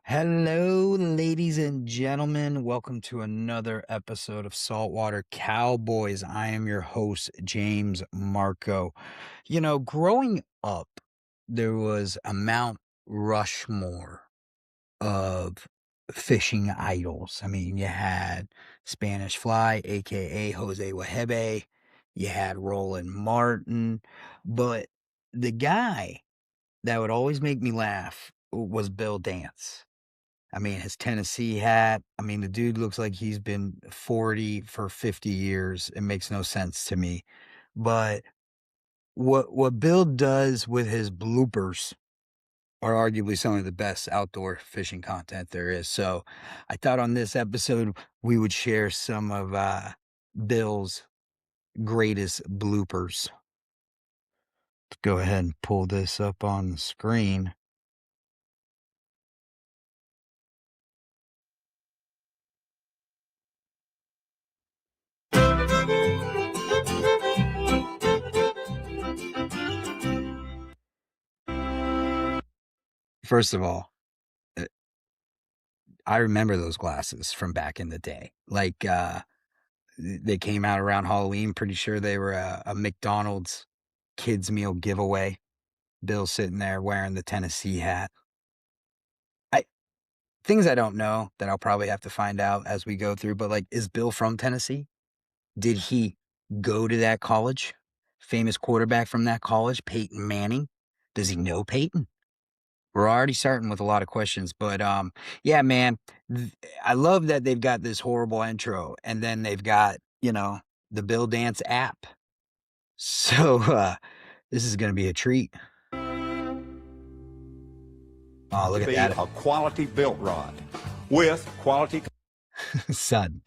Hello, ladies and gentlemen. Welcome to another episode of Saltwater Cowboys. I am your host, James Marko. Growing up, there was a Mount Rushmore of fishing idols. I mean, you had Spanish Fly, aka Jose Wahebe, you had Roland Martin, but the guy that would always make me laugh was Bill Dance. I mean, his Tennessee hat. I mean, the dude looks like he's been 40 for 50 years. It makes no sense to me. But what Bill does with his bloopers are arguably some of the best outdoor fishing content there is. So I thought on this episode we would share some of Bill's greatest bloopers. Go ahead and pull this up on the screen. First of all, I remember those glasses from back in the day. Like, they came out around Halloween. Pretty sure they were a McDonald's kids meal giveaway. Bill sitting there wearing the Tennessee hat. I Things I don't know that I'll probably have to find out as we go through. But like, is Bill from Tennessee? Did he go to that college? Famous quarterback from that college, Peyton Manning. Does he know Peyton? We're already starting with a lot of questions, but yeah, man, I love that they've got this horrible intro, and then they've got the Bill Dance app. So this is gonna be a treat. Oh, look To at be that, a quality built rod with quality. son.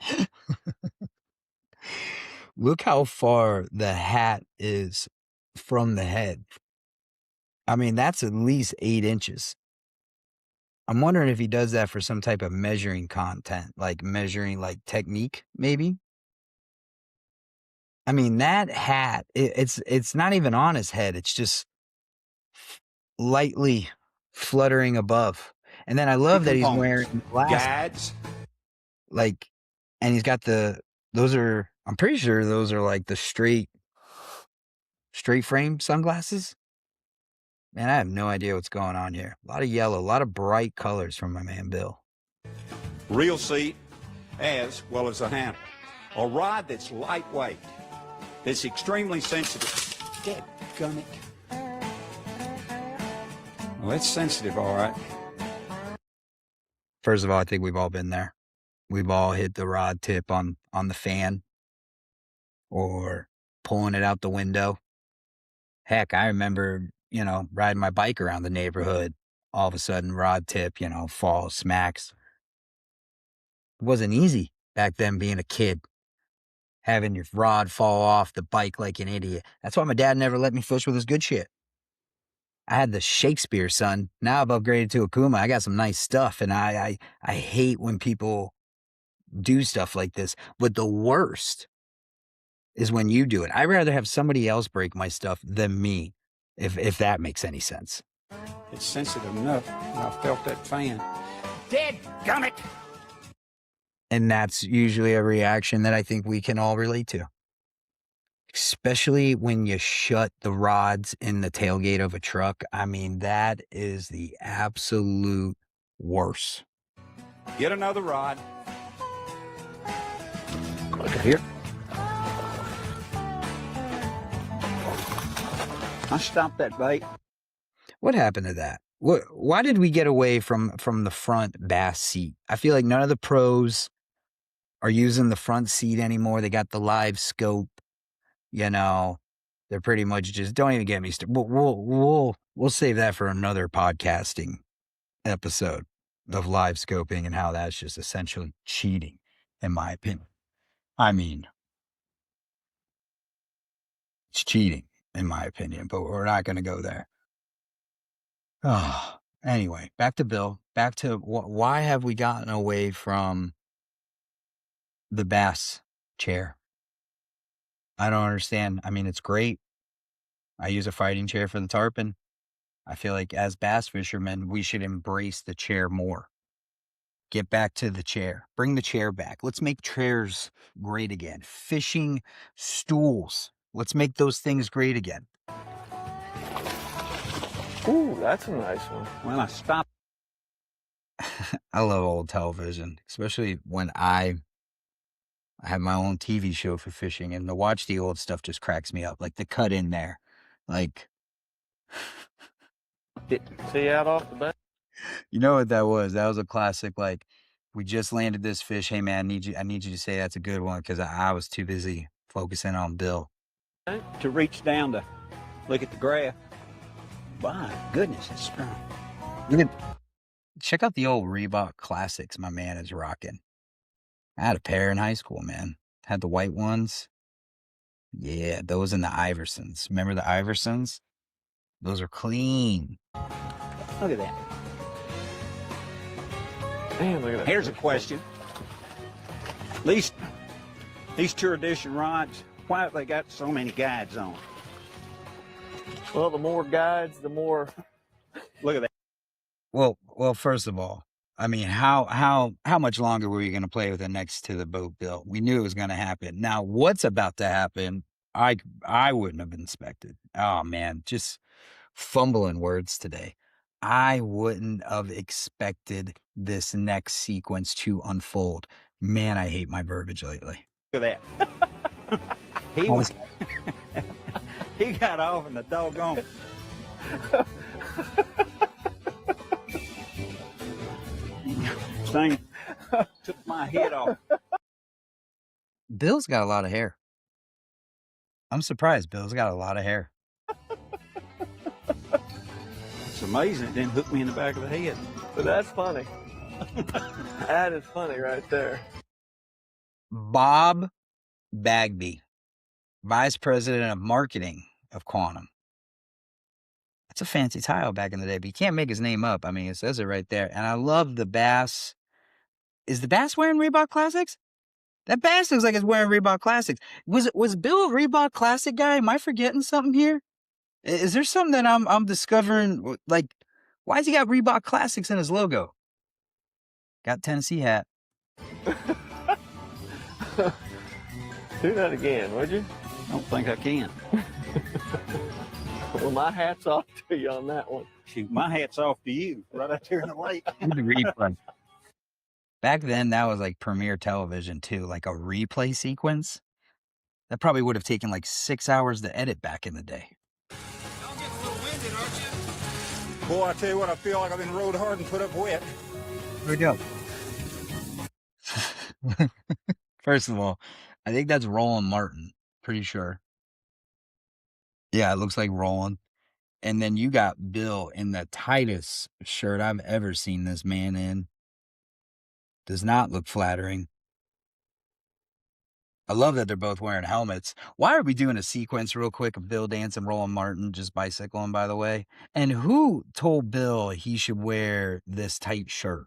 Look how far the hat is from the head. I mean, that's at least 8 inches. I'm wondering if he does that for some type of measuring content, like measuring like technique, maybe. I mean, that hat, it's not even on his head. It's just lightly fluttering above. And then I love that he's Components, wearing glasses, guides, like, and he's got I'm pretty sure those are like the straight frame sunglasses. Man, I have no idea what's going on here. A lot of yellow, a lot of bright colors from my man Bill. reel seat, as well as a handle. A rod that's lightweight, that's extremely sensitive. Dadgummit. Well, it's sensitive, all right. First of all, I think we've all been there. We've all hit the rod tip on the fan or pulling it out the window. Heck, I remember, riding my bike around the neighborhood. All of a sudden, rod tip, falls, smacks. It wasn't easy back then being a kid, having your rod fall off the bike like an idiot. That's why my dad never let me fish with his good shit. I had the Shakespeare, son. Now I've upgraded to a Kuma. I got some nice stuff, and I hate when people do stuff like this. But the worst is when you do it. I'd rather have somebody else break my stuff than me, if that makes any sense. It's sensitive enough. I felt that fan. Dadgummit. And that's usually a reaction that I think we can all relate to. Especially when you shut the rods in the tailgate of a truck. I mean, that is the absolute worst. Get another rod. Look at here. I stopped that bait. What happened to that? Why did we get away from the front bass seat? I feel like none of the pros are using the front seat anymore. They got the live scope. They're pretty much just, don't even get me started. We'll save that for another podcasting episode of live scoping and how that's just essentially cheating, in my opinion. I mean, it's cheating, in my opinion, but we're not going to go there. Oh, anyway, back to Bill. Back to why have we gotten away from the bass chair? I don't understand. I mean, it's great. I use a fighting chair for the tarpon. I feel like as bass fishermen, we should embrace the chair more. Get back to the chair. Bring the chair back. Let's make chairs great again. Fishing stools. Let's make those things great again. Ooh, that's a nice one. Well, I stopped. I love old television, especially when I have my own TV show for fishing, and to watch the old stuff just cracks me up. Like the cut in there. Like, See out off the bat? you know what that was? That was a classic. Like, we just landed this fish. Hey man, I need you to say that's a good one, because I was too busy focusing on Bill. To reach down to look at the graph. My goodness, it's strong. You can check out the old Reebok classics my man is rocking. I had a pair in high school, man. Had the white ones. Yeah, those and the Iversons. Remember the Iversons? Those are clean. Look at that. Man, look at that. Here's a question. These Tour Edition rods, why have they got so many guides on? Well, the more guides, the more. Look at that. Well, first of all, I mean, how much longer were you going to play with it next to the boat, Bill? We knew it was going to happen. Now, what's about to happen? I wouldn't have expected. Oh man, just fumbling words today. I wouldn't have expected this next sequence to unfold. Man, I hate my verbiage lately. Look at that. He was. He got off in the doggone. Thing took my head off. Bill's got a lot of hair. I'm surprised Bill's got a lot of hair. It's amazing it didn't hook me in the back of the head. But that's funny. That is funny right there. Bob Bagby, Vice President of Marketing of Quantum. That's a fancy title back in the day, but you can't make his name up. I mean, it says it right there. And I love the bass. Is the bass wearing Reebok Classics? That bass looks like it's wearing Reebok Classics. Was Bill a Reebok Classic guy? Am I forgetting something here? Is there something that I'm discovering? Like, why has he got Reebok Classics in his logo? Got Tennessee hat. Do that again, would you? I don't think I can. Well, my hat's off to you on that one. Shoot, my hat's off to you right out there in the lake. The replay. Back then, that was like premiere television too, like a replay sequence. That probably would have taken like 6 hours to edit back in the day. Y'all getting a little winded, aren't you? Boy, I tell you what, I feel like I've been rode hard and put up wet. Here we go. First of all, I think that's Roland Martin. Pretty sure. Yeah, it looks like Roland. And then you got Bill in the tightest shirt I've ever seen this man in. Does not look flattering. I love that they're both wearing helmets. Why are we doing a sequence real quick of Bill dancing, Roland Martin just bicycling, by the way? And who told Bill he should wear this tight shirt?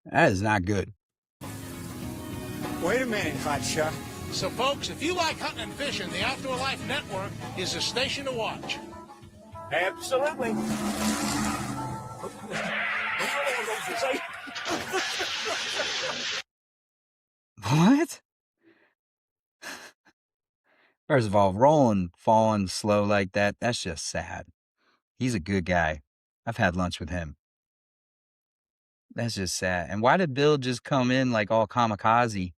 That is not good. Wait a minute, hotshot. So, folks, if you like hunting and fishing, the Outdoor Life Network is the station to watch. Absolutely. What? First of all, Roland falling slow like that, that's just sad. He's a good guy. I've had lunch with him. That's just sad. And why did Bill just come in like all kamikaze?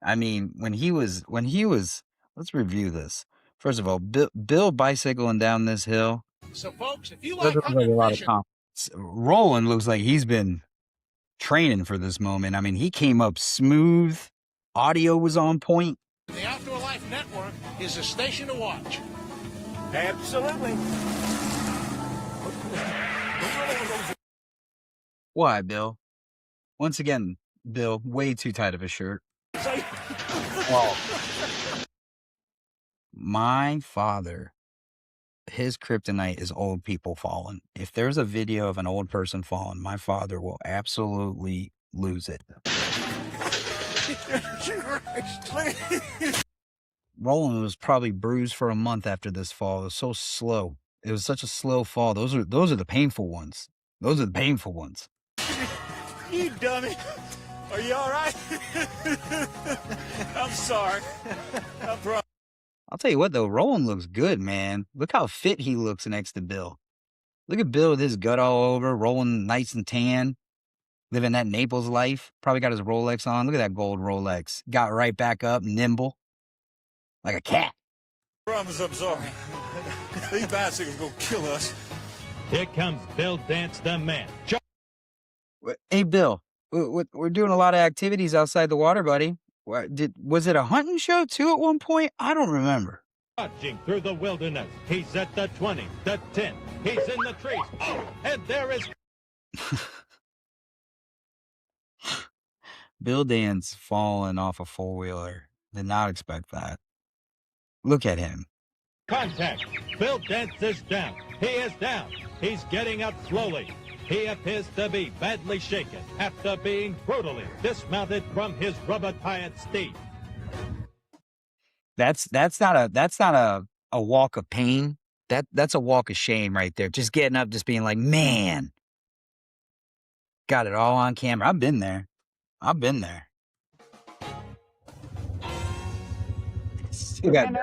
I mean, when he was, let's review this. First of all, Bill bicycling down this hill. So, folks, if you Doesn't like look hunting like a and lot of fishing, confidence. Roland looks like he's been training for this moment. I mean, he came up smooth. Audio was on point. the Outdoor Life Network is the station to watch. Absolutely. Why, Bill? Once again, Bill, way too tight of a shirt. Oh. My father, his kryptonite is old people falling. If there's a video of an old person falling, my father will absolutely lose it. Roland was probably bruised for a month after this fall. It was so slow. It was such a slow fall. Those are the painful ones. Those are the painful ones. You dummy. Are you all right? I'm sorry. I promise. I'll tell you what though, Roland looks good, man. Look how fit he looks next to Bill. Look at Bill with his gut all over, rolling nice and tan, living that Naples life. Probably got his Rolex on. Look at that gold Rolex. Got right back up, nimble, like a cat. I promise I'm sorry. These bicycles gonna kill us. Here comes Bill Dance the man. Hey, Bill, we're doing a lot of activities outside the water, buddy. Was it a hunting show too at one point? I don't remember. Marching through the wilderness. He's at the 20, the 10. He's in the trees. Oh, and there is Bill Dan's falling off a four-wheeler. Did not expect that. Look at him. contact. Bill Dance is down. He is down. He's getting up slowly. He appears to be badly shaken after being brutally dismounted from his rubber-tired steed. That's not a walk of pain. That's a walk of shame right there. Just getting up, just being like, man, got it all on camera. I've been there. Still got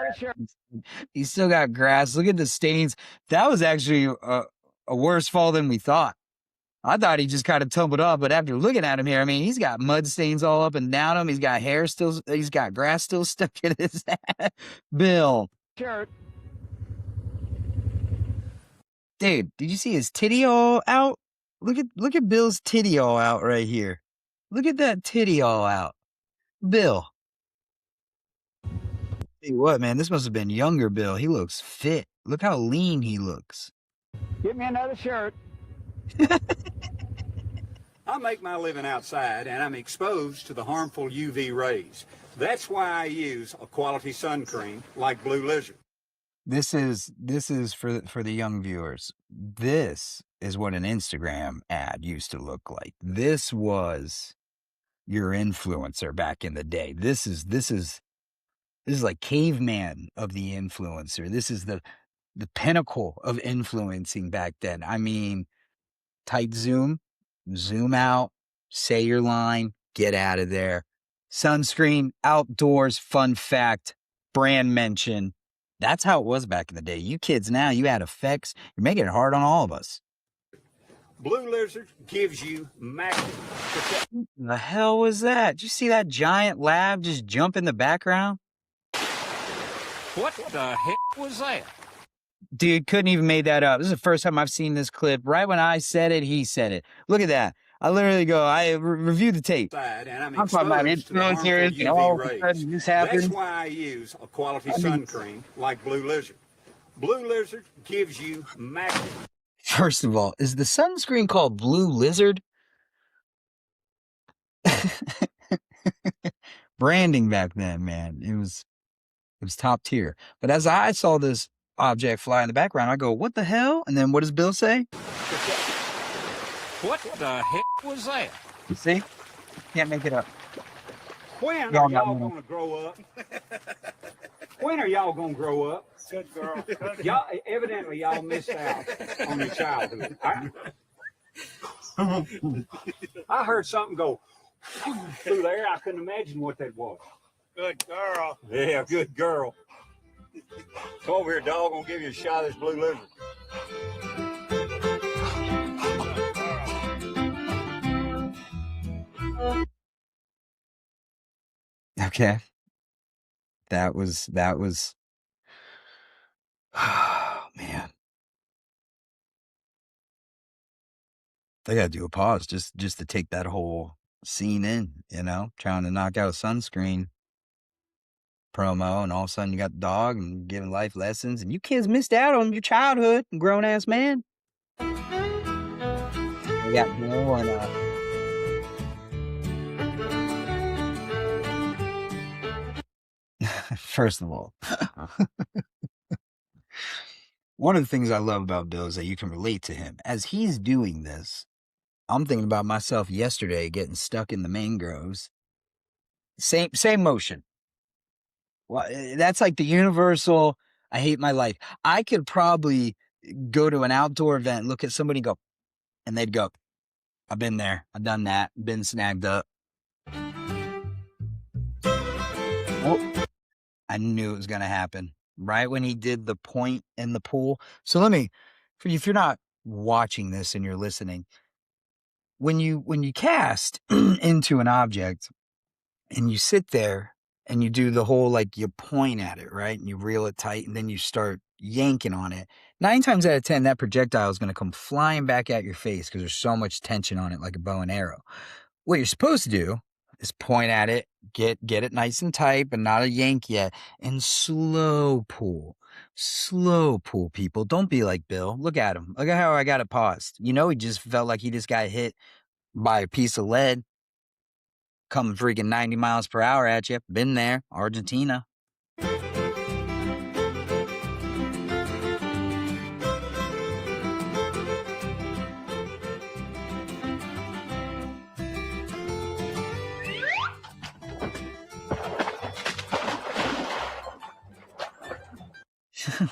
He's still got grass. Look at the stains. That was actually a worse fall than we thought. I thought he just kind of tumbled off, but after looking at him here, I mean, he's got mud stains all up and down him. He's got hair still. He's got grass still stuck in his hat. Bill, Shirt. dude, did you see his titty all out? Look at Bill's titty all out right here. Look at that titty all out. Bill. Hey, what, man? This must have been younger Bill. He looks fit. Look how lean he looks. Get me another shirt. I make my living outside and I'm exposed to the harmful UV rays. That's why I use a quality sun cream like Blue Lizard. This is for the young viewers. This is what an Instagram ad used to look like. This was your influencer back in the day. This is like caveman of the influencer. This is the pinnacle of influencing back then. I mean, tight zoom out, say your line, get out of there. Sunscreen, outdoors, fun fact, brand mention. That's how it was back in the day. You kids now, you add effects. You're making it hard on all of us. Blue Lizard gives you maximum protection. The hell was that? Did you see that giant lab just jump in the background? What the heck was that? Dude, couldn't even make that up. This is the first time I've seen this clip. Right when I said it, he said it. Look at that. I literally go, I reviewed the tape. And I'm talking about influencers, you know, all of a sudden this happens. That's why I use a quality sun cream like Blue Lizard. Blue Lizard gives you maximum. First of all, is the sunscreen called Blue Lizard? Branding back then, man, it was top tier. But as I saw this object fly in the background, I go, what the hell? And then what does Bill say? What the heck was that? You see? Can't make it up. When are Y'all y'all got gonna grow up? When are y'all gonna grow up? Good girl. Y'all evidently y'all missed out on your childhood. I heard something go through there. I couldn't imagine what that was. Good girl. Yeah, good girl. Come over here, dog. I'm gonna give you a shot of this Blue Lizard. Okay. That was oh, man. They gotta do a pause just to take that whole scene in, you know, trying to knock out a sunscreen promo, and all of a sudden you got the dog and giving life lessons, and you kids missed out on your childhood, grown ass man. We got Bill and first of all, one of the things I love about Bill is that you can relate to him. As he's doing this, I'm thinking about myself yesterday getting stuck in the mangroves. Same motion. Well, that's like the universal, I hate my life. I could probably go to an outdoor event, look at somebody and go, and they'd go, I've been there. I've done that. Been snagged up. Oh, I knew it was going to happen right when he did the point in the pool. So if you're not watching this and you're listening, when you cast into an object and you sit there and you do the whole, like, you point at it, right? And you reel it tight and then you start yanking on it. 9 times out of 10, that projectile is going to come flying back at your face because there's so much tension on it, like a bow and arrow. What you're supposed to do is point at it, get it nice and tight, but not a yank yet, and slow pull. Slow pull, people. Don't be like Bill. Look at him. Look at how I got it paused. You know, he just felt like he just got hit by a piece of lead coming freaking 90 miles per hour at you. Been there. Argentina.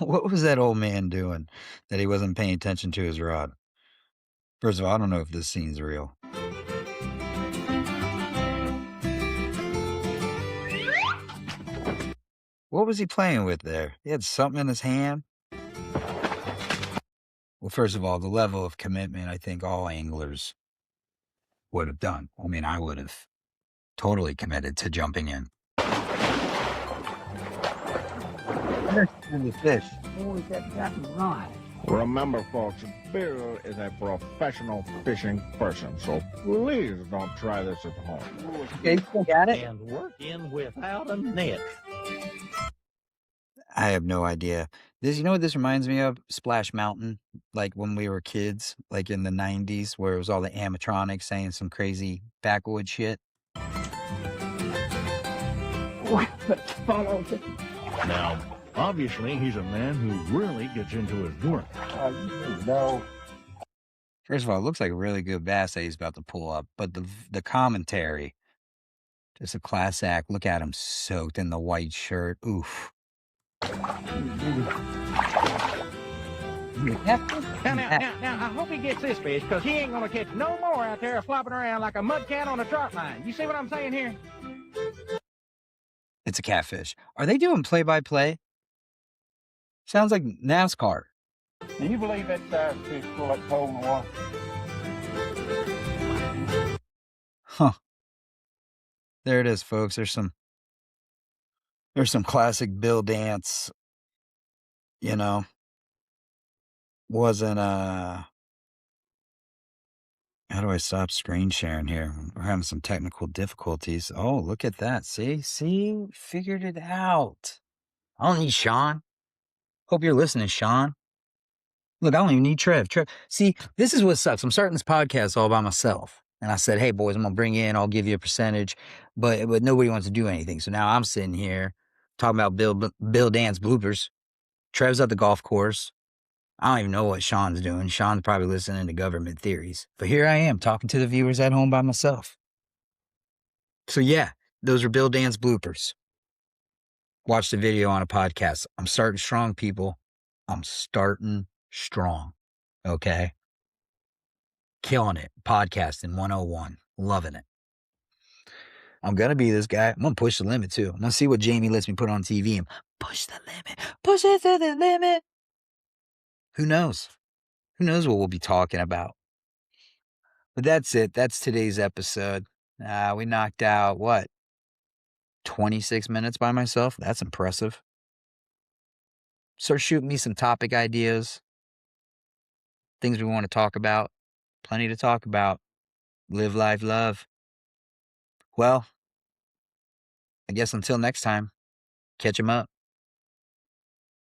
What was that old man doing that he wasn't paying attention to his rod? First of all, I don't know if this scene's real. What was he playing with there? He had something in his hand. Well, first of all, the level of commitment I think all anglers would have done. I mean, I would have totally committed to jumping in. Understand the fish. Holy, that rod. Remember, folks, Bill is a professional fishing person, so please don't try this at home. Okay, you still got it? And work in without a net. I have no idea. You know what this reminds me of? Splash Mountain, like when we were kids, like in the 90s, where it was all the animatronics saying some crazy backwoods shit. Now, obviously, he's a man who really gets into his work. First of all, it looks like a really good bass that he's about to pull up, but the commentary, just a class act. Look at him soaked in the white shirt. Oof. Now, I hope he gets this fish, because he ain't going to catch no more out there flopping around like a mud cat on a trot line. You see what I'm saying here? It's a catfish. Are they doing play-by-play? Sounds like NASCAR. Do you believe that size fish pull that pole in the water? Huh. There it is, folks. There's some classic Bill dance, you know. Wasn't how do I stop screen sharing here? We're having some technical difficulties. Oh, look at that. See, figured it out. I don't need Sean. Hope you're listening, Sean. Look, I don't even need Trev. See, this is what sucks. I'm starting this podcast all by myself. And I said, hey, boys, I'm going to bring you in. I'll give you a percentage. But nobody wants to do anything. So now I'm sitting here talking about Bill Dance bloopers. Trev's at the golf course. I don't even know what Sean's doing. Sean's probably listening to government theories. But here I am talking to the viewers at home by myself. So yeah, those are Bill Dance bloopers. Watch the video on a podcast. I'm starting strong, people. I'm starting strong. Okay? Killing it. Podcasting 101. Loving it. I'm going to be this guy. I'm going to push the limit too. I'm going to see what Jamie lets me put on TV. Push the limit. Push it to the limit. Who knows? Who knows what we'll be talking about? But that's it. That's today's episode. We knocked out, 26 minutes by myself? That's impressive. Start shooting me some topic ideas. Things we want to talk about. Plenty to talk about. Live, life, love. Well, I guess until next time, catch 'em up.